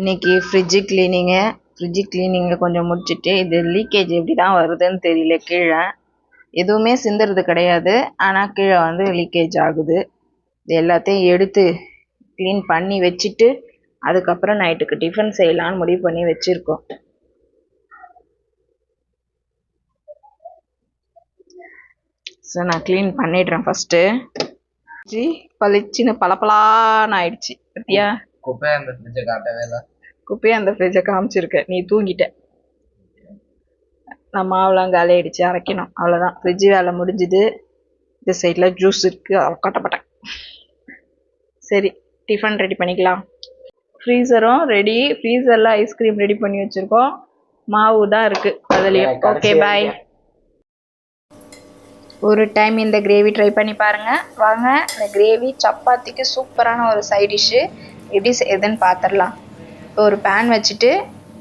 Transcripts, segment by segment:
இன்றைக்கி ஃப்ரிட்ஜு க்ளீனிங்கை கொஞ்சம் முடிச்சுட்டு, இது லீக்கேஜ் எப்படி தான் வருதுன்னு தெரியல. கீழே எதுவுமே சிந்துறது கிடையாது, ஆனால் கீழே வந்து லீக்கேஜ் ஆகுது. இது எல்லாத்தையும் எடுத்து க்ளீன் பண்ணி வச்சுட்டு அதுக்கப்புறம் நைட்டுக்கு டிஃபன் செய்யலான்னு முடிவு பண்ணி வச்சுருக்கோம். ஸோ நான் க்ளீன் பண்ணிடுறேன் ஃபஸ்ட்டு. பளிச்சுன்னு பளபளான்னு ஆயிடுச்சு. பத்தியா? குப்பையை அந்த ஃப்ரிட்ஜை காட்டவே இல்லை. குப்பையை அந்த ஃப்ரிட்ஜை காமிச்சிருக்க, நீ தூங்கிட்ட. நான் மாவுலாம் காலி ஆயிடுச்சு, அரைக்கணும், அவ்வளோதான். ஃப்ரிட்ஜு வேலை முடிஞ்சுது. இந்த சைடில் ஜூஸ் இருக்குது, கட்டப்பட்டேன். சரி, டிஃபன் ரெடி பண்ணிக்கலாம். ஃப்ரீசரும் ரெடி, ஃப்ரீசரில் ஐஸ்கிரீம் ரெடி பண்ணி வச்சுருக்கோம். மாவு தான் இருக்குது அதுலேயும். ஓகே, பாய். ஒரு டைம் இந்த கிரேவி ட்ரை பண்ணி பாருங்கள். வாங்க, இந்த கிரேவி சப்பாத்திக்கு சூப்பரான ஒரு சைட் டிஷ்ஷு. எப்படி செய்யுதுன்னு பார்த்துடலாம். இப்போ ஒரு பேன் வச்சுட்டு,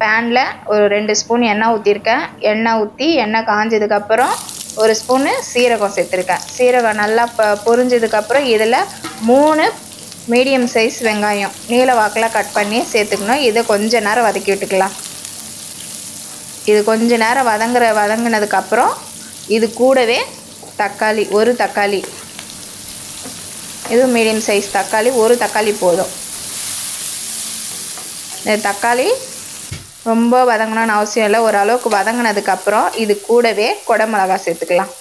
பேனில் ஒரு 2 ஸ்பூன் எண்ணெய் ஊற்றிருக்கேன். எண்ணெய் ஊற்றி எண்ணெய் காஞ்சதுக்கப்புறம் ஒரு ஸ்பூனு சீரகம் சேர்த்துருக்கேன். சீரகம் நல்லா பொரிஞ்சதுக்கப்புறம் இதில் 3 மீடியம் சைஸ் வெங்காயம் நீல வாக்கில் கட் பண்ணி சேர்த்துக்கணும். இதை கொஞ்ச நேரம் வதக்கி விட்டுக்கலாம். இது கொஞ்ச நேரம் வதங்கினதுக்கப்புறம் இது கூடவே தக்காளி, ஒரு தக்காளி, இது மீடியம் சைஸ் தக்காளி, ஒரு தக்காளி போதும். இந்த தக்காளி ரொம்ப வதங்கணும்னு அவசியம் இல்லை. ஓரளவுக்கு வதங்கினதுக்கப்புறம் இது கூடவே குடமிளகா சேர்த்துக்கலாம்.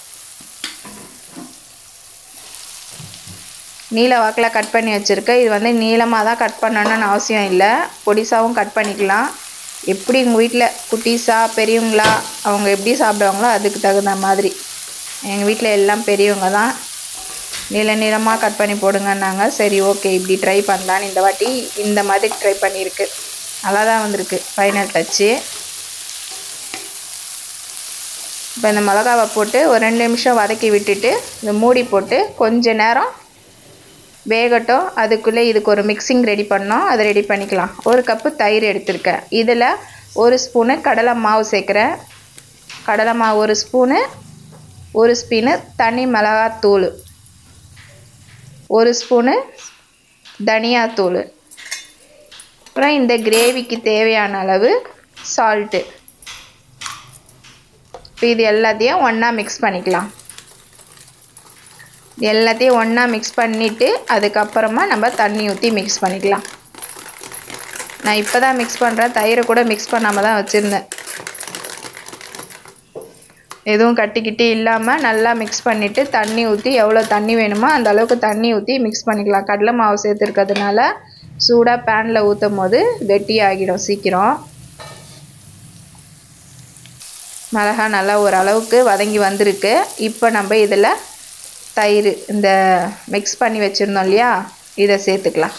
நீல வாக்கில் கட் பண்ணி வச்சுருக்கேன். இது வந்து நீளமாக தான் கட் பண்ணணும்னு அவசியம் இல்லை, பொடிசாவும் கட் பண்ணிக்கலாம். எப்படி உங்கள் வீட்டில் குட்டீஸா பெரியவங்களா அவங்க எப்படி சாப்பிடுவாங்களோ அதுக்கு தகுந்த மாதிரி. எங்கள் வீட்டில் எல்லாம் பெரியவங்க தான், நீளமாக கட் பண்ணி போடுங்கன்னாங்க. சரி, ஓகே, இப்படி ட்ரை பண்ணலான்னு இந்த வாட்டி இந்த மாதிரி ட்ரை பண்ணியிருக்கு. நல்லா தான் வந்திருக்கு ஃபைனல் டச்சு. இப்போ இந்த மிளகாவை போட்டு ஒரு 2 நிமிஷம் வதக்கி விட்டுட்டு இந்த மூடி போட்டு கொஞ்ச நேரம் வேகட்டும். அதுக்குள்ளே இதுக்கு ஒரு மிக்சிங் ரெடி பண்ணோம், அதை ரெடி பண்ணிக்கலாம். 1 கப்பு தயிர் எடுத்திருக்கேன். இதில் 1 ஸ்பூனு கடலை மாவு சேர்க்குறேன். கடலை மாவு 1 ஸ்பூனு, 1 ஸ்பூனு தனி மிளகாத்தூள், 1 ஸ்பூனு தனியாத்தூள், அப்புறம் இந்த கிரேவிக்கு தேவையான அளவு சால்ட்டு. இப்போ இது எல்லாத்தையும் ஒன்றா மிக்ஸ் பண்ணிக்கலாம். எல்லாத்தையும் ஒன்றா மிக்ஸ் பண்ணிவிட்டு அதுக்கப்புறமா நம்ம தண்ணி ஊற்றி மிக்ஸ் பண்ணிக்கலாம். நான் இப்போ தான் மிக்ஸ் பண்ணுறேன், தயிரை கூட மிக்ஸ் பண்ணாமல் தான் வச்சுருந்தேன். எதுவும் கட்டிக்கிட்டு இல்லாமல் நல்லா மிக்ஸ் பண்ணிவிட்டு தண்ணி ஊற்றி எவ்வளோ தண்ணி வேணுமோ அந்த அளவுக்கு தண்ணி ஊற்றி மிக்ஸ் பண்ணிக்கலாம். கடலை மாவு சேர்த்துருக்கிறதுனால சூடாக பேனில் ஊற்றும் போது கெட்டியாகிடும் சீக்கிரம். மிளகா நல்லா ஓரளவுக்கு வதங்கி வந்திருக்கு. இப்போ நம்ம இதில் தயிர் இந்த மிக்ஸ் பண்ணி வச்சுருந்தோம் இல்லையா, இதை சேர்த்துக்கலாம்.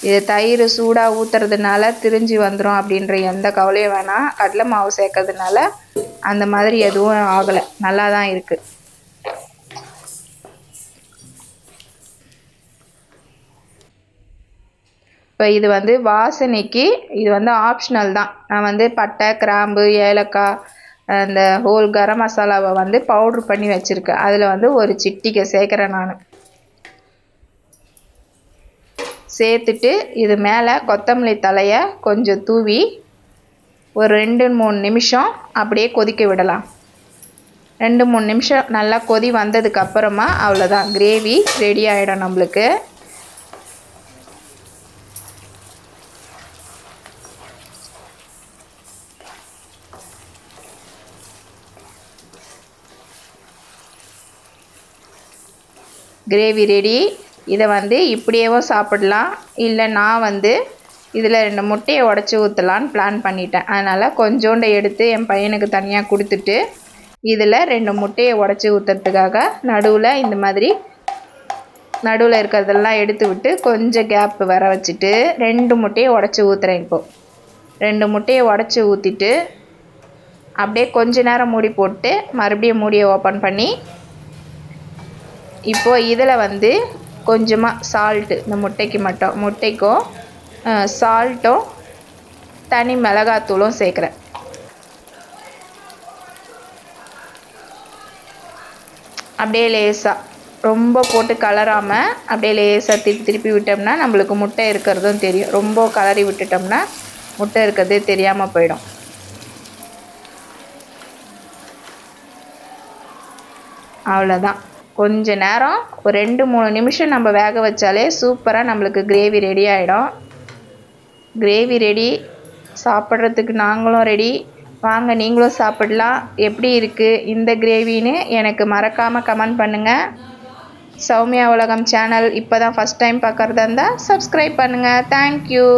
இது தயிர் சூடாக ஊற்றுறதுனால திரிஞ்சு வந்துடும் அப்படின்ற எந்த கவலையும் வேணாம். கடலை மாவு சேர்க்கறதுனால அந்த மாதிரி எதுவும் ஆகலை, நல்லா தான் இருக்குது. இப்போ இது வந்து வாசனைக்கு இது வந்து ஆப்ஷனல் தான். நான் வந்து பட்டை, கிராம்பு, ஏலக்காய், அந்த ஹோல் கரம் மசாலாவை வந்து பவுட்ரு பண்ணி வச்சுருக்கேன். அதில் வந்து ஒரு சிட்டிகை சேர்க்குறேன் நான். சேர்த்துட்டு இது மேலே கொத்தமல்லி தலையை கொஞ்சம் தூவி ஒரு 2-3 நிமிஷம் அப்படியே கொதிக்க விடலாம். 2-3 நிமிஷம் நல்லா கொதி வந்ததுக்கப்புறமா அவ்வளோதான், கிரேவி ரெடி ஆகிடும் நம்மளுக்கு. Gravy ready. இதை வந்து இப்படியேவும் சாப்பிடலாம், இல்லை நான் வந்து இதில் 2 முட்டையை உடச்சி ஊற்றலான்னு பிளான் பண்ணிட்டேன். அதனால் கொஞ்சோண்டு எடுத்து என் பையனுக்கு தனியாக கொடுத்துட்டு இதில் 2 முட்டையை உடச்சி ஊற்றுறதுக்காக நடுவில் இந்த மாதிரி நடுவில் இருக்கிறதெல்லாம் எடுத்து விட்டு கொஞ்சம் கேப் வர வச்சுட்டு 2 முட்டையை உடச்சி ஊற்றுறேன். இப்போது 2 முட்டையை உடச்சி ஊற்றிட்டு அப்படியே கொஞ்ச நேரம் மூடி போட்டு மறுபடியும் மூடியை ஓப்பன் பண்ணி இப்போது இதில் வந்து கொஞ்சமாக சால்ட்டு, இந்த முட்டைக்கும் சால்ட்டும் தனி மிளகாத்தூளும் சேர்க்குறேன். அப்படியே லேசாக ரொம்ப போட்டு கலராமல் அப்படியே லேசாக திருப்பி விட்டோம்னா நம்மளுக்கு முட்டை இருக்கிறதும் தெரியும். ரொம்ப கலரி விட்டுட்டோம்னா முட்டை இருக்கிறதே தெரியாமல் போயிடும். அவ்வளோதான். கொஞ்ச நேரம் ஒரு 2-3 நிமிஷம் நம்ம வேக வச்சாலே சூப்பராக நம்மளுக்கு கிரேவி ரெடி ஆகிடும். கிரேவி ரெடி, சாப்பிட்றதுக்கு நாங்களும் ரெடி. வாங்க நீங்களும் சாப்பிடலாம். எப்படி இருக்குது இந்த கிரேவின்னு எனக்கு மறக்காமல் கமெண்ட் பண்ணுங்கள். சௌமியா உலகம் சேனல் இப்போ தான் ஃபஸ்ட் டைம் பார்க்குறதா இருந்தால் சப்ஸ்கிரைப் பண்ணுங்கள். தேங்க்யூ.